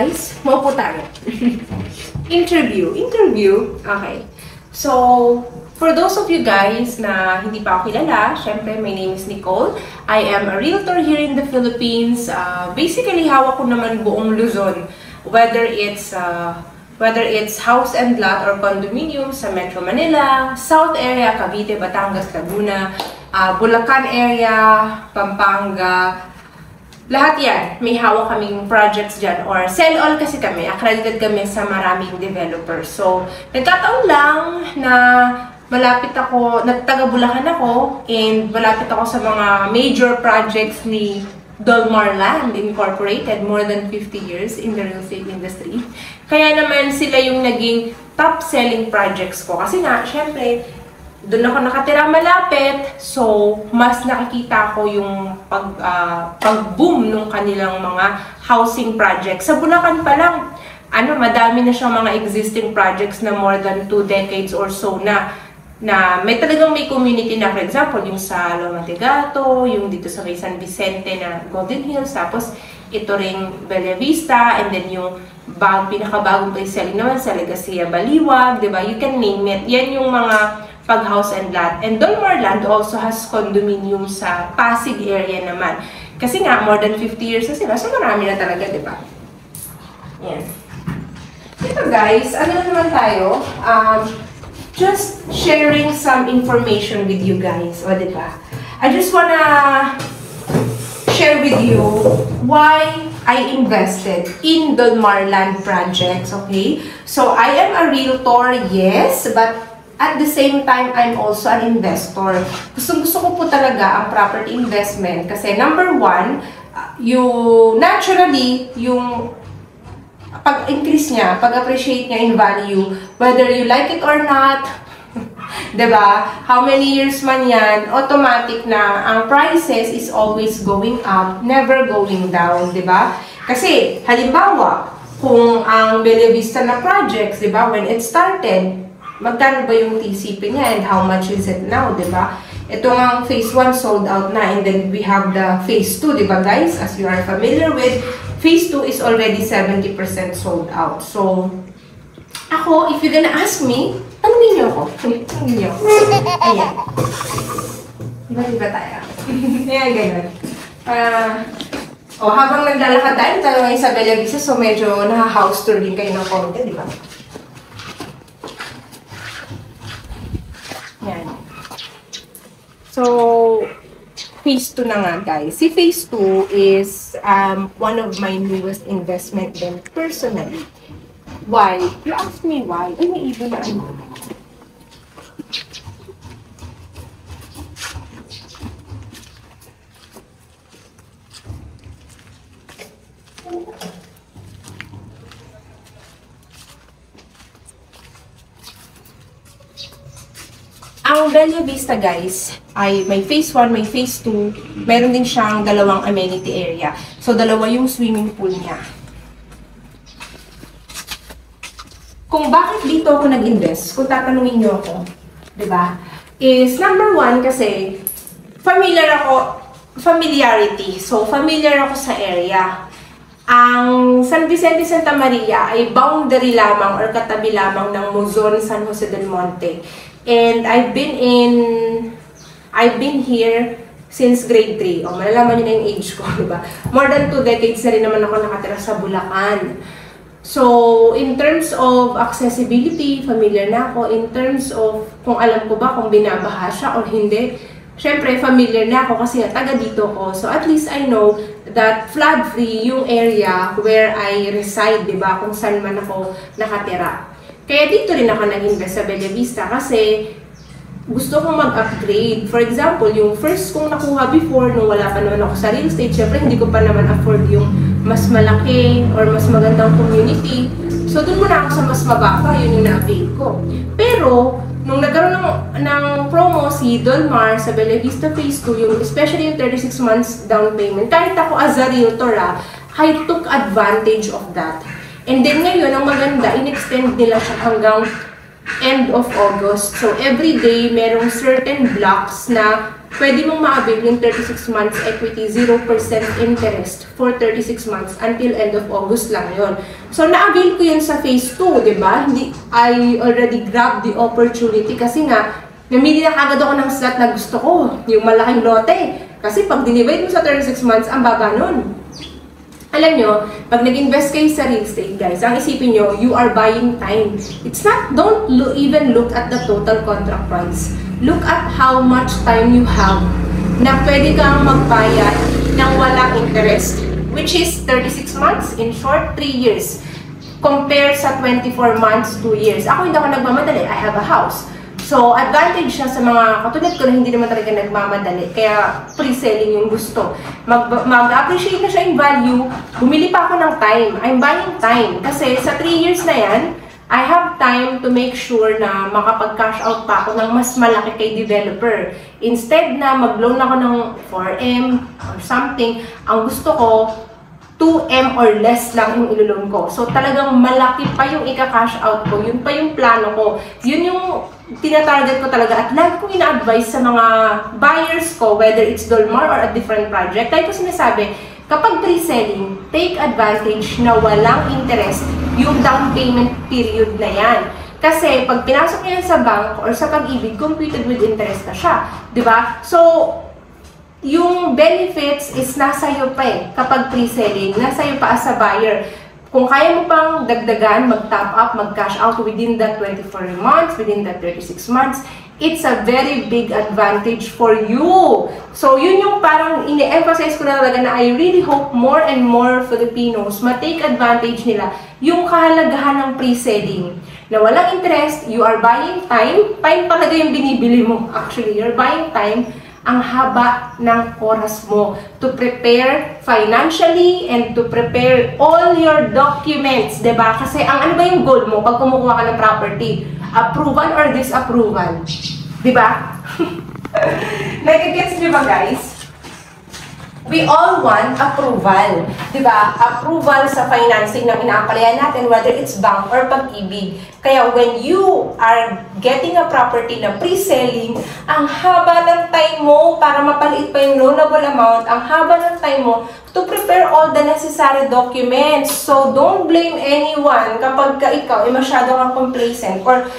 guys, maupo tayo. Interview. Okay. So, for those of you guys na hindi pa ako kilala, syempre, my name is Nicole. I am a realtor here in the Philippines. Basically, hawak ko naman buong Luzon. Whether it's house and lot or condominium sa Metro Manila, South area, Cavite, Batangas, Laguna, Bulacan area, Pampanga, lahat yan, may hawak kaming projects dyan. Or sell-all kasi kami, accredited kami sa maraming developers. So, nagkataon lang na malapit ako, taga Bulacan ako, and malapit ako sa mga major projects ni Dolmar Land Incorporated, more than 50 years in the real estate industry. Kaya naman sila yung naging top-selling projects ko. Kasi nga, syempre, doon ako nakatira malapit, so mas nakikita ko yung pag-boom ng kanilang mga housing projects. Sa Bulacan pa lang, madami na siyang mga existing projects na more than 2 decades or so na may talagang may community na, for example, yung sa Lomantegato, yung dito sa may San Vicente na Golden Hills, tapos ito ring Bella Vista, and then yung pinakabagong place selling naman sa Legacia Baliwag, diba? You can name it. Yan yung mga pag-house and lot. And Dolmar Land also has condominium sa Pasig area naman. Kasi nga, more than 50 years na sila, so marami na talaga, diba? Yan. Ito guys, ano naman tayo? Just sharing some information with you guys, o diba? I just wanna share with you why I invested in Dolmar Land projects, okay? So, I am a realtor, yes, but at the same time, I'm also an investor. Gusto ko po talaga ang property investment kasi number one, naturally, yung pag-increase niya, pag-appreciate niya in value, whether you like it or not, diba? How many years man yan, automatic na ang prices is always going up, never going down, diba? Kasi, halimbawa, kung ang Bella Vista na projects, diba, when it started, magkano ba yung TCP niya and how much is it now, diba? Ito ang phase 1 sold out na, and then we have the phase 2, diba guys? As you are familiar with, phase 2 is already 70% sold out. So, ako, if you're gonna ask me, tanungin niyo ako. Tanungin niyo ako. Ayan. Diba tayo? Ayan, ganun. Habang naglalakad tayo, talagang sa Bella Vista, so medyo naha-house tour din kayo ng konti, diba? Yan. So, phase 2 na nga, guys. Si phase 2 is one of my newest investment din personally. Why? You ask me why. Ay, may ibon na ano. Ang Bella Vista, guys, ay may phase 1, may phase 2. Meron din siyang dalawang amenity area. So, dalawa yung swimming pool niya. Kung bakit dito ako nag-invest, kung tatanungin niyo ako, diba? Is number 1 kasi familiarity. So, familiar ako sa area. Ang San Vicente Santa Maria ay boundary lamang or katabi lamang ng Luzon, San Jose del Monte. And I've been here since grade 3. Malalaman niyo na yung age ko, diba? More than 2 decades na rin naman ako nakatira sa Bulacan. So, in terms of accessibility, familiar na ako. In terms of kung alam ko ba kung binabaha siya or hindi, syempre, familiar na ako kasi taga dito ko. So, at least I know that flood-free yung area where I reside, diba? Kung saan man ako nakatira. Kaya dito rin ako nag-invest sa Bella Vista kasi gusto kong mag-upgrade. For example, yung first kong nakuha before, nung wala pa naman ako sa real estate, syempre hindi ko pa naman afford yung mas malaki or mas magandang community. So, dun muna ako sa mas mababa, yun yung na-avail ko. Pero, nung nagkaroon ng promo si Dolmar sa Bella Vista Phase 2, yung, especially yung 36 months down payment, kahit ako as a realtor, I took advantage of that. And then ngayon, ang maganda, in-extend nila siya hanggang end of August. So, every day, merong certain blocks na pwede mong ma-avail yung 36 months equity, 0% interest for 36 months until end of August lang yon. So, na-avail ko yun sa phase 2, di ba? I already grabbed the opportunity kasi nga, namili na kagad ako ng slot na gusto ko, yung malaking lote. Kasi pag dinivide mo sa 36 months, ang baba nun. Alam nyo, pag nag-invest kayo sa real estate, guys, ang isipin nyo, you are buying time. It's not, don't even look at the total contract price. Look at how much time you have na pwede kang magbayad ng walang interest, which is 36 months, in short, 3 years. Compare sa 24 months, 2 years. Ako hindi ako nagmamadali, I have a house. So, advantage siya sa mga katulad ko na hindi naman talaga nagmamadali. Kaya, pre-selling yung gusto. Mag-appreciate na siya in value. Bumili pa ako ng time. I'm buying time. Kasi sa 3 years na yan, I have time to make sure na makapag-cash out pa ako ng mas malaki kay developer. Instead na mag-loan ako ng 4M or something, ang gusto ko, 2M or less lang yung ilo-loan ko. So, talagang malaki pa yung ika-cash out ko. Yun pa yung plano ko. Yun yung tinatarget ko talaga. At lagi kong ina-advise sa mga buyers ko, whether it's Dolmar or a different project. Like ko sinasabi, kapag pre-selling, take advantage na walang interest yung down payment period na yan. Kasi, pag pinasok niya sa bank or sa Pag-ibig, computed with interest na siya. Diba? So, yung benefits is nasa iyo pa eh. Kapag pre-selling, nasa iyo pa as a buyer. Kung kaya mo pang dagdagan, mag-top up, mag-cash out within that 24 months, within that 36 months, it's a very big advantage for you. So, yun yung parang ine-emphasize ko na talaga na I really hope more and more Filipinos ma-take advantage nila yung kahalagahan ng pre-selling. Na walang interest, you are buying time. Time talaga yung binibili mo. Actually, you're buying time. Ang haba ng oras mo to prepare financially and to prepare all your documents, diba? Kasi ang ano ba yung goal mo pag kumukuha ka ng property? Approval or disapproval? Diba? Nagigets nyo ba, guys? We all want approval. Diba? Approval sa financing na inaapalayan natin, whether it's bank or Pag-ibig. Kaya when you are getting a property na pre-selling, ang haba ng time mo para mapaliit pa yung loanable amount, ang haba ng time mo to prepare all the necessary documents. So, don't blame anyone kapag ikaw ay masyado kang complacent or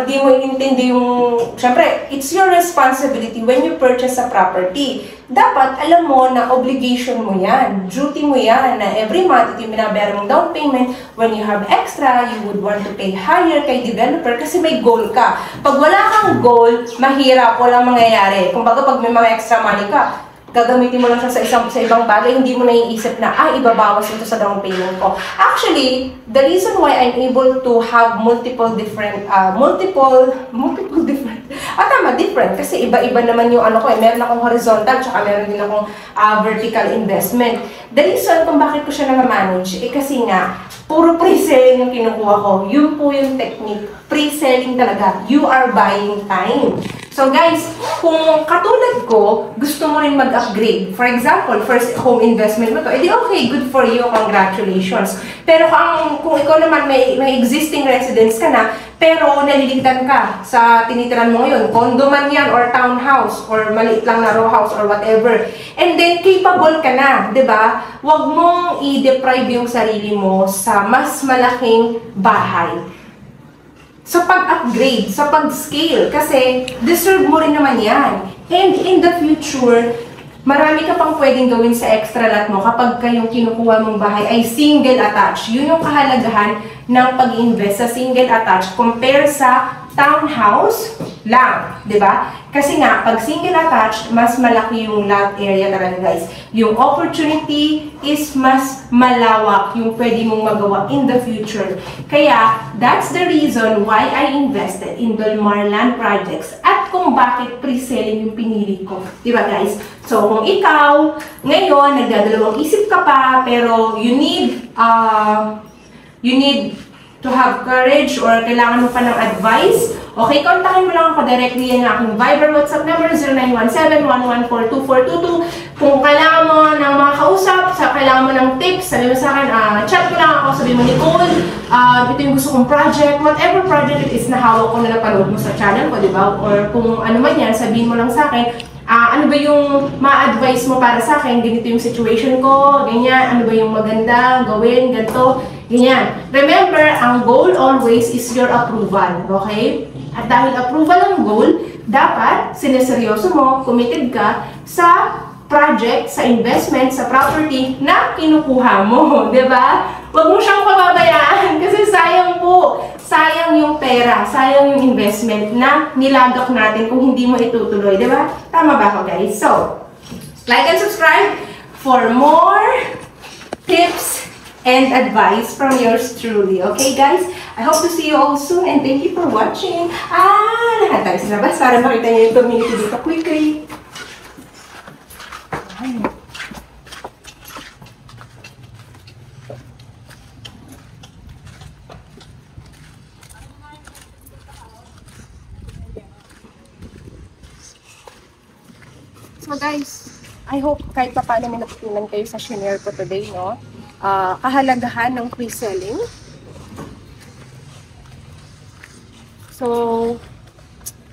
di mo inintindi yung, syempre, it's your responsibility when you purchase a property. Dapat alam mo na obligation mo yan, duty mo yan, na every month ito yung binabayaran mong down payment. When you have extra, you would want to pay higher kay developer kasi may goal ka. Pag wala kang goal, mahirap, walang mangyayari. Kung baga pag may mga extra money ka, gagamitin mo lang siya sa ibang bagay, hindi mo naiisip na, ibabawas ito sa down payment ko. Actually, the reason why I'm able to have different, different, kasi iba-iba naman yung ano ko meron akong horizontal, tsaka meron din akong vertical investment. The reason kung bakit ko siya na-manage, kasi nga, puro pre-selling yung kinukuha ko. Yun po yung technique. Pre-selling talaga. You are buying time. So guys, kung katulad ko, gusto mo rin mag-upgrade. For example, first home investment mo to, edi okay, good for you, congratulations. Pero kung ikaw naman may existing residence ka na, pero naliligtan ka sa tinitiran mo ngayon, condo man yan, or townhouse, or maliit lang na row house, or whatever. And then, capable ka na, di ba? Huwag mong i-deprive yung sarili mo sa mas malaking bahay. Sa pag-upgrade, sa pag-scale, kasi deserve mo rin naman yan. And in the future, marami ka pang pwedeng gawin sa extra lot mo kapag kayong kinukuha mong bahay ay single attached. Yun yung kahalagahan ng pag-invest sa single attached compare sa townhouse lang, di ba? Kasi nga, pag single attached, mas malaki yung lot area talaga, guys. Yung opportunity is mas malawak yung pwede mong magawa in the future. Kaya, that's the reason why I invested in Dolmar Land Projects at kung bakit pre-selling yung pinili ko. Di ba, guys? So, kung ikaw, ngayon, nagdadalawang isip ka pa, pero you need to have courage or kailangan mo pa ng advice, okay, kontakin mo lang ako directly yan ng aking Viber WhatsApp number 0917-114-2422. Kung kailangan mo ng mga kausap, kailangan mo ng tips, sabi mo sa akin, chat mo lang ako, sabi mo, Nicole, ito yung gusto kong project, whatever project it is na hawak ko na napanood mo sa channel ko, di ba? Or kung ano man yan, sabihin mo lang sa akin, Ano ba yung ma-advise mo para sa akin? Ganito yung situation ko, ganyan. Ano ba yung maganda gawin, ganito, ganyan. Remember, ang goal always is your approval, okay? At dahil approval ang goal, dapat sineseryoso mo, committed ka sa project, sa investment, sa property na kinukuha mo, di ba? Huwag mo siyang pababayaan kasi sayang po. Sayang yung pera, sayang yung investment na nilagak natin kung hindi mo itutuloy, di ba? Tama ba ako, guys? So, like and subscribe for more tips and advice from yours truly. Okay, guys? I hope to see you all soon and thank you for watching. Lahat tayo sa labas para makita niyo yung community dito quickly. So guys, I hope kahit pa paano may natutunan kayo sa shinare ko today, no? Kahalagahan ng pre-selling. So,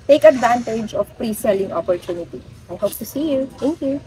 take advantage of pre-selling opportunity. I hope to see you. Thank you.